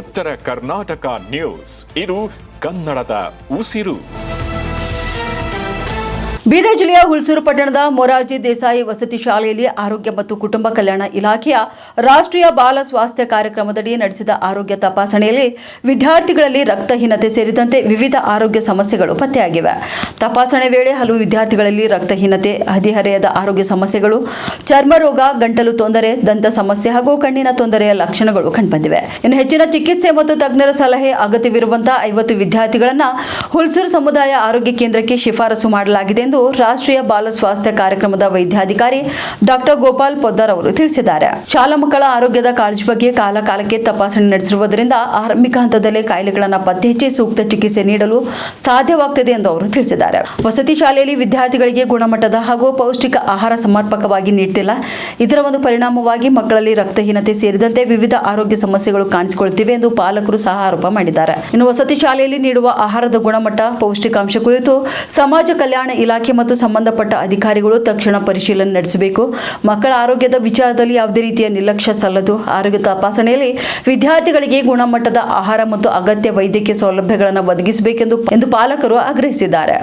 ಉತ್ತರ ಕರ್ನಾಟಕ ನ್ಯೂಸ್. ಇದು ಕನ್ನಡದ ಉಸಿರು. ಬೀದರ್ ಜಿಲ್ಲೆಯ ಹುಲ್ಸೂರು ಪಟ್ಟಣದ ಮೊರಾರ್ಜಿ ದೇಸಾಯಿ ವಸತಿ ಶಾಲೆಯಲ್ಲಿ ಆರೋಗ್ಯ ಮತ್ತು ಕುಟುಂಬ ಕಲ್ಯಾಣ ಇಲಾಖೆಯ ರಾಷ್ಟ್ರೀಯ ಬಾಲ ಸ್ವಾಸ್ಥ್ಯ ಕಾರ್ಯಕ್ರಮದಡಿ ನಡೆಸಿದ ಆರೋಗ್ಯ ತಪಾಸಣೆಯಲ್ಲಿ ವಿದ್ಯಾರ್ಥಿಗಳಲ್ಲಿ ರಕ್ತಹೀನತೆ ಸೇರಿದಂತೆ ವಿವಿಧ ಆರೋಗ್ಯ ಸಮಸ್ಯೆಗಳು ಪತ್ತೆಯಾಗಿವೆ. ತಪಾಸಣೆ ವೇಳೆ ಹಲವು ವಿದ್ಯಾರ್ಥಿಗಳಲ್ಲಿ ರಕ್ತಹೀನತೆ, ಹದಿಹರೆಯದ ಆರೋಗ್ಯ ಸಮಸ್ಯೆಗಳು, ಚರ್ಮ ರೋಗ, ಗಂಟಲು ತೊಂದರೆ, ದಂತ ಸಮಸ್ಯೆ ಹಾಗೂ ಕಣ್ಣಿನ ತೊಂದರೆಯ ಲಕ್ಷಣಗಳು ಕಂಡುಬಂದಿವೆ. ಇನ್ನು ಹೆಚ್ಚಿನ ಚಿಕಿತ್ಸೆ ಮತ್ತು ತಜ್ಞರ ಸಲಹೆ ಅಗತ್ಯವಿರುವಂತಹ 50 ವಿದ್ಯಾರ್ಥಿಗಳನ್ನು ಹುಲ್ಸೂರು ಸಮುದಾಯ ಆರೋಗ್ಯ ಕೇಂದ್ರಕ್ಕೆ ಶಿಫಾರಸು ಮಾಡಲಾಗಿದೆ ಎಂದು ರಾಷ್ಟ್ರೀಯ ಬಾಲ ಸ್ವಾಸ್ಥ್ಯ ಕಾರ್ಯಕ್ರಮದ ವೈದ್ಯಾಧಿಕಾರಿ ಡಾಕ್ಟರ್ ಗೋಪಾಲ್ ಪೊದ್ದಾರ್ ಅವರು ತಿಳಿಸಿದ್ದಾರೆ. ಶಾಲಾ ಮಕ್ಕಳ ಆರೋಗ್ಯದ ಕಾಳಜಿ ಬಗ್ಗೆ ಕಾಲಕಾಲಕ್ಕೆ ತಪಾಸಣೆ ನಡೆಸಿರುವುದರಿಂದ ಆರಂಭಿಕ ಹಂತದಲ್ಲೇ ಕಾಯಿಲೆಗಳನ್ನು ಪತ್ತೆ ಹಚ್ಚಿ ಸೂಕ್ತ ಚಿಕಿತ್ಸೆ ನೀಡಲು ಸಾಧ್ಯವಾಗುತ್ತದೆ ಎಂದು ಅವರು ತಿಳಿಸಿದ್ದಾರೆ. ವಸತಿ ಶಾಲೆಯಲ್ಲಿ ವಿದ್ಯಾರ್ಥಿಗಳಿಗೆ ಗುಣಮಟ್ಟದ ಹಾಗೂ ಪೌಷ್ಟಿಕ ಆಹಾರ ಸಮರ್ಪಕವಾಗಿ ನೀಡುತ್ತಿಲ್ಲ. ಇದರ ಒಂದು ಪರಿಣಾಮವಾಗಿ ಮಕ್ಕಳಲ್ಲಿ ರಕ್ತಹೀನತೆ ಸೇರಿದಂತೆ ವಿವಿಧ ಆರೋಗ್ಯ ಸಮಸ್ಯೆಗಳು ಕಾಣಿಸಿಕೊಳ್ಳುತ್ತಿವೆ ಎಂದು ಪಾಲಕರು ಸಹ ಆರೋಪ ಮಾಡಿದ್ದಾರೆ. ಇನ್ನು ವಸತಿ ಶಾಲೆಯಲ್ಲಿ ನೀಡುವ ಆಹಾರದ ಗುಣಮಟ್ಟ, ಪೌಷ್ಟಿಕಾಂಶ ಕುರಿತು ಸಮಾಜ ಕಲ್ಯಾಣ ಇಲಾಖೆ ಮತ್ತು ಸಂಬಂಧಪಟ್ಟ ಅಧಿಕಾರಿಗಳು ತಕ್ಷಣ ಪರಿಶೀಲನೆ ನಡೆಸಬೇಕು. ಮಕ್ಕಳ ಆರೋಗ್ಯದ ವಿಚಾರದಲ್ಲಿ ಯಾವುದೇ ರೀತಿಯ ನಿರ್ಲಕ್ಷ್ಯ ಸಲ್ಲದು. ಆರೋಗ್ಯ ತಪಾಸಣೆಯಲ್ಲಿ ವಿದ್ಯಾರ್ಥಿಗಳಿಗೆ ಗುಣಮಟ್ಟದ ಆಹಾರ ಮತ್ತು ಅಗತ್ಯ ವೈದ್ಯಕೀಯ ಸೌಲಭ್ಯಗಳನ್ನು ಒದಗಿಸಬೇಕೆಂದು ಪಾಲಕರು ಆಗ್ರಹಿಸಿದ್ದಾರೆ.